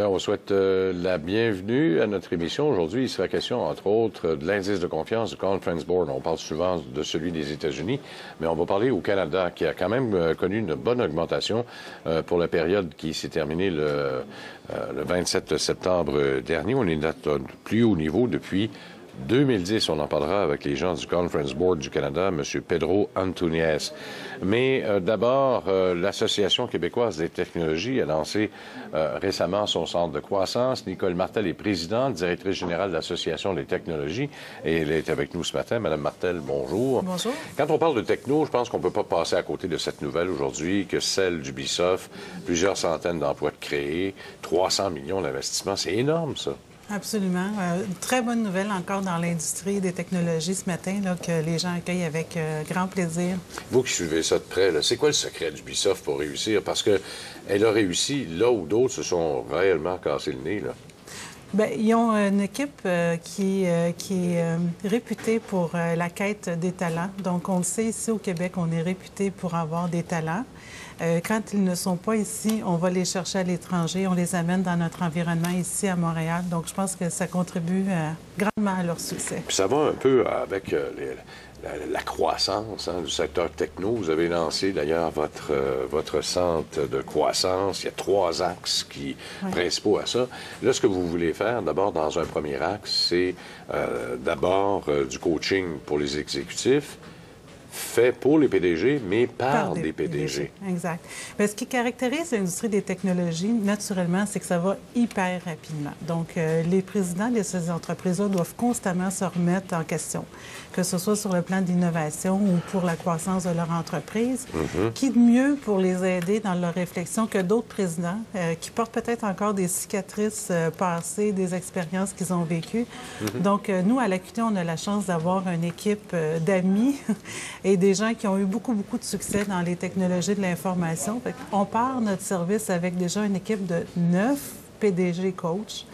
Bien, on souhaite la bienvenue à notre émission. Aujourd'hui, il sera question, entre autres, de l'indice de confiance du Conference Board. On parle souvent de celui des États-Unis, mais on va parler au Canada, qui a quand même connu une bonne augmentation pour la période qui s'est terminée le 27 septembre dernier. On est à notre plus haut niveau depuis 2010, on en parlera avec les gens du Conference Board du Canada, M. Pedro Antunes. Mais d'abord, l'Association québécoise des technologies a lancé récemment son centre de croissance. Nicole Martel est présidente, directrice générale de l'Association des technologies, et elle est avec nous ce matin. Madame Martel, bonjour. Bonjour. Quand on parle de techno, je pense qu'on ne peut pas passer à côté de cette nouvelle aujourd'hui, que celle d'Ubisoft, plusieurs centaines d'emplois créés, 300 millions d'investissements. C'est énorme, ça. Absolument. Très bonne nouvelle encore dans l'industrie des technologies ce matin, là, que les gens accueillent avec grand plaisir. Vous qui suivez ça de près, c'est quoi le secret d'Ubisoft pour réussir? Parce qu'elle a réussi là où d'autres se sont réellement cassés le nez, là. Bien, ils ont une équipe qui est réputée pour la quête des talents. Donc, on le sait, ici au Québec, on est réputé pour avoir des talents. Quand ils ne sont pas ici, on va les chercher à l'étranger, on les amène dans notre environnement ici à Montréal. Donc, je pense que ça contribue grandement à leur succès. Puis ça va un peu avec la croissance du secteur techno. Vous avez lancé d'ailleurs votre centre de croissance. Il y a 3 axes principaux à ça. Là, ce que vous voulez faire, d'abord, dans un premier axe, c'est d'abord du coaching pour les exécutifs, fait pour les PDG, mais par des PDG. Exact. Bien, ce qui caractérise l'industrie des technologies, naturellement, c'est que ça va hyper rapidement. Donc, les présidents de ces entreprises-là doivent constamment se remettre en question, que ce soit sur le plan d'innovation ou pour la croissance de leur entreprise. Qui de mieux pour les aider dans leur réflexion que d'autres présidents qui portent peut-être encore des cicatrices passées, des expériences qu'ils ont vécues. Donc, nous, à l'Acuité, on a la chance d'avoir une équipe d'amis et des gens qui ont eu beaucoup, beaucoup de succès dans les technologies de l'information. On part notre service avec déjà une équipe de 9 PDG coachs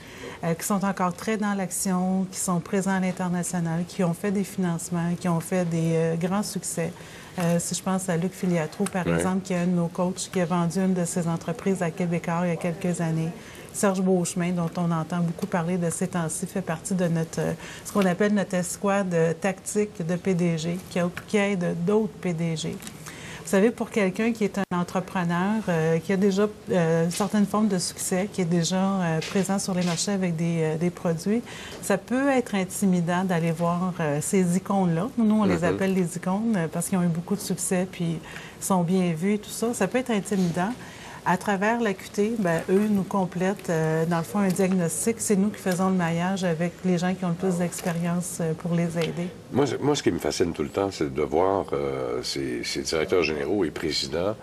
qui sont encore très dans l'action, qui sont présents à l'international, qui ont fait des financements, qui ont fait des grands succès. Si je pense à Luc Filiatro, par exemple, qui est un de nos coachs, qui a vendu une de ses entreprises à Québécois il y a quelques années. Serge Beauchemin, dont on entend beaucoup parler de ces temps-ci, fait partie de ce qu'on appelle notre escouade tactique de PDG, qui aide d'autres PDG. Vous savez, pour quelqu'un qui est un entrepreneur, qui a déjà certaines formes de succès, qui est déjà présent sur les marchés avec des produits, ça peut être intimidant d'aller voir ces icônes-là. Nous, on les appelle les icônes parce qu'ils ont eu beaucoup de succès puis sont bien vus et tout ça. Ça peut être intimidant. À travers l'Acuité, bien, eux nous complètent, dans le fond, un diagnostic. C'est nous qui faisons le maillage avec les gens qui ont le plus d'expérience pour les aider. Moi, ce qui me fascine tout le temps, c'est de voir ces directeurs généraux et présidents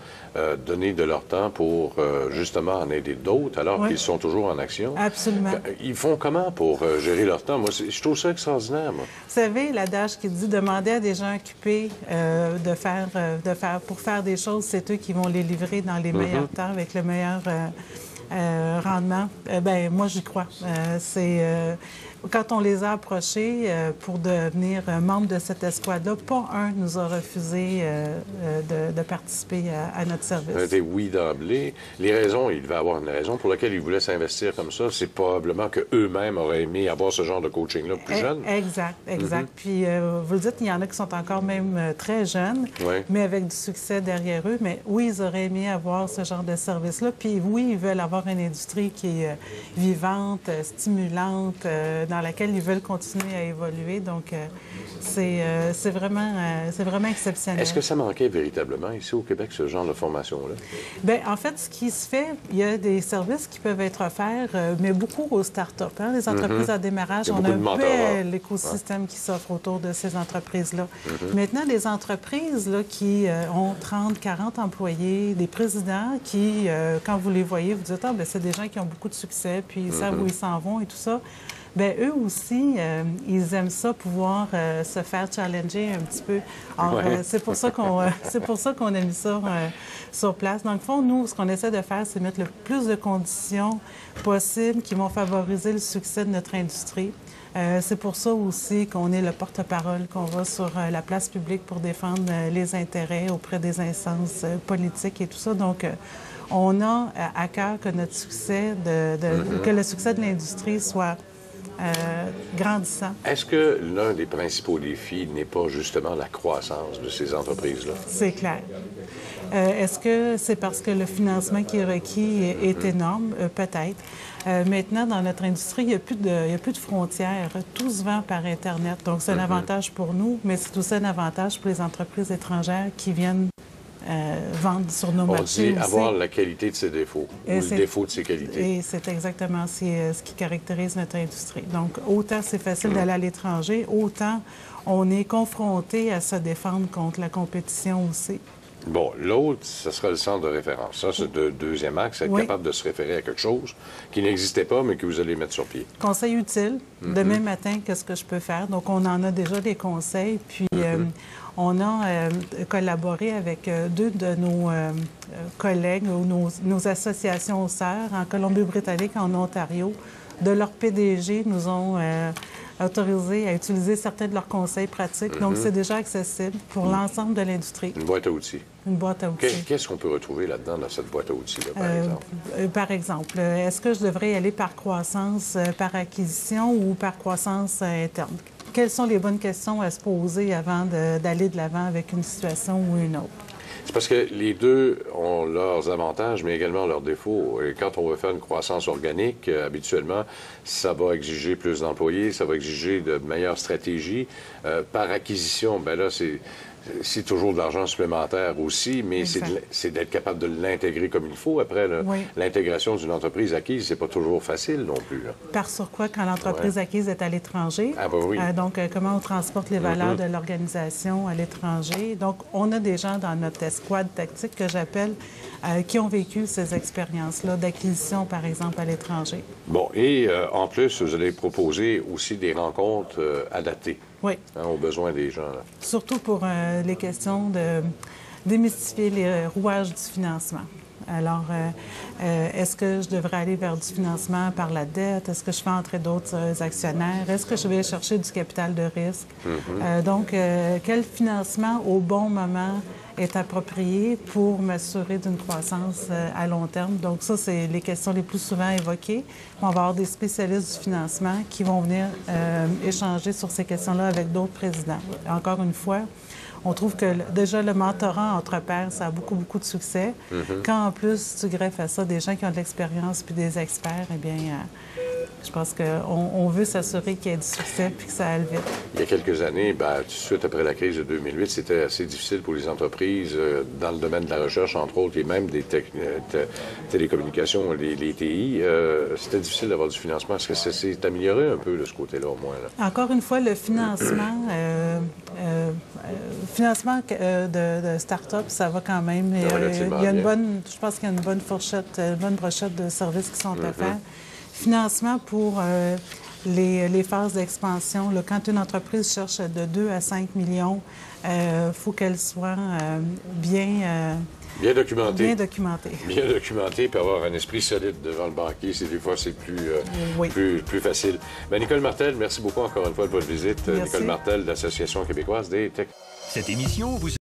donner de leur temps pour justement en aider d'autres, alors qu'ils sont toujours en action. Absolument. Ils font comment pour gérer leur temps? Moi, je trouve ça extraordinaire, moi. Vous savez, l'adage qui dit « demander à des gens occupés pour faire des choses, c'est eux qui vont les livrer dans les meilleurs temps, avec le meilleur rendement. Bien, moi, j'y crois. Quand on les a approchés pour devenir membre de cette escouade-là, pas un nous a refusé de participer à notre service. Ça a été oui d'emblée. Les raisons, il devait avoir une raison pour laquelle ils voulaient s'investir comme ça. C'est probablement qu'eux-mêmes auraient aimé avoir ce genre de coaching-là plus jeune. Exact. Puis, vous le dites, il y en a qui sont encore même très jeunes, mais avec du succès derrière eux. Mais oui, ils auraient aimé avoir ce genre de service-là. Puis oui, ils veulent avoir une industrie qui est vivante, stimulante, dans laquelle ils veulent continuer à évoluer. Donc, c'est vraiment exceptionnel. Est-ce que ça manquait véritablement ici au Québec, ce genre de formation-là? Bien, en fait, ce qui se fait, il y a des services qui peuvent être offerts, mais beaucoup aux start-up. Hein? Les entreprises à démarrage, on a un bel écosystème qui s'offre autour de ces entreprises-là. Maintenant, les entreprises là, qui ont 30, 40 employés, des présidents qui, quand vous les voyez, vous dites « Ah, bien, c'est des gens qui ont beaucoup de succès, puis ils savent où ils s'en vont et tout ça ». Bien, eux aussi, ils aiment ça, pouvoir se faire challenger un petit peu. Alors, c'est pour ça qu'on a mis ça sur place. Dans le fond, nous, ce qu'on essaie de faire, c'est mettre le plus de conditions possibles qui vont favoriser le succès de notre industrie. C'est pour ça aussi qu'on est le porte-parole, qu'on va sur la place publique pour défendre les intérêts auprès des instances politiques et tout ça. Donc, on a à cœur que notre succès, que le succès de l'industrie soit grandissant. Est-ce que l'un des principaux défis n'est pas justement la croissance de ces entreprises-là? C'est clair. Est-ce que c'est parce que le financement qui est requis est énorme? Peut-être. Maintenant, dans notre industrie, il n'y a plus de frontières. Tout se vend par Internet. Donc, c'est un avantage pour nous, mais c'est aussi un avantage pour les entreprises étrangères qui viennent vendre sur nos marchés. On dit avoir la qualité de ses défauts ou le défaut de ses qualités. Et c'est exactement ce qui caractérise notre industrie. Donc, autant c'est facile d'aller à l'étranger, autant on est confronté à se défendre contre la compétition aussi. Bon, l'autre, ce sera le centre de référence. Ça, c'est le deuxième axe, être capable de se référer à quelque chose qui n'existait pas, mais que vous allez mettre sur pied. Conseil utile. Demain matin, qu'est-ce que je peux faire? Donc, on en a déjà des conseils. Puis, on a collaboré avec deux de nos collègues ou nos associations sœurs en Colombie-Britannique, en Ontario. De leurs PDG nous ont autorisés à utiliser certains de leurs conseils pratiques. Donc, c'est déjà accessible pour l'ensemble de l'industrie. Une boîte à outils. Une boîte à outils. Qu'est-ce qu'on peut retrouver là-dedans, dans cette boîte à outils-là, par exemple? Par exemple, est-ce que je devrais y aller par croissance, par acquisition ou par croissance interne? Quelles sont les bonnes questions à se poser avant d'aller de l'avant avec une situation ou une autre? C'est parce que les deux ont leurs avantages, mais également leurs défauts. Et quand on veut faire une croissance organique, habituellement, ça va exiger plus d'employés, ça va exiger de meilleures stratégies. Par acquisition, bien là, c'est toujours de l'argent supplémentaire aussi, mais c'est d'être capable de l'intégrer comme il faut. Après, l'intégration d'une entreprise acquise, c'est pas toujours facile non plus. Là. Par sur quoi, quand l'entreprise acquise est à l'étranger. Ah, ben oui. Donc, comment on transporte les valeurs de l'organisation à l'étranger. Donc, on a des gens dans notre escouade tactique que j'appelle qui ont vécu ces expériences-là d'acquisition, par exemple, à l'étranger. Bon, et en plus, vous allez proposer aussi des rencontres adaptées. Oui. Aux besoins des gens. Là. Surtout pour les questions de démystifier les rouages du financement. Alors, est-ce que je devrais aller vers du financement par la dette? Est-ce que je fais entrer d'autres actionnaires? Est-ce que je vais chercher du capital de risque? Donc, quel financement au bon moment est approprié pour m'assurer d'une croissance à long terme? Donc, ça, c'est les questions les plus souvent évoquées. On va avoir des spécialistes du financement qui vont venir échanger sur ces questions-là avec d'autres présidents. Encore une fois, on trouve que déjà le mentorat entre pairs, ça a beaucoup de succès. Quand en plus tu greffes à ça des gens qui ont de l'expérience puis des experts, eh bien, je pense qu'on veut s'assurer qu'il y ait du succès puis que ça aille vite. Il y a quelques années, tout de suite après la crise de 2008, c'était assez difficile pour les entreprises dans le domaine de la recherche, entre autres, et même des télécommunications, les TI. C'était difficile d'avoir du financement. Est-ce que ça s'est amélioré un peu de ce côté-là, au moins? Là? Encore une fois, le financement... financement de start-up, ça va quand même. Il y a une bonne, je pense qu'il y a une bonne brochette de services qui sont à faire. Financement pour les phases d'expansion. Quand une entreprise cherche de 2 à 5 millions, il faut qu'elle soit bien documentée. Bien documentée, puis avoir un esprit solide devant le banquier. Des fois, c'est plus facile. Bien, Nicole Martel, merci beaucoup encore une fois de votre visite. Merci. Nicole Martel, de l'Association québécoise des Tech. Cette émission vous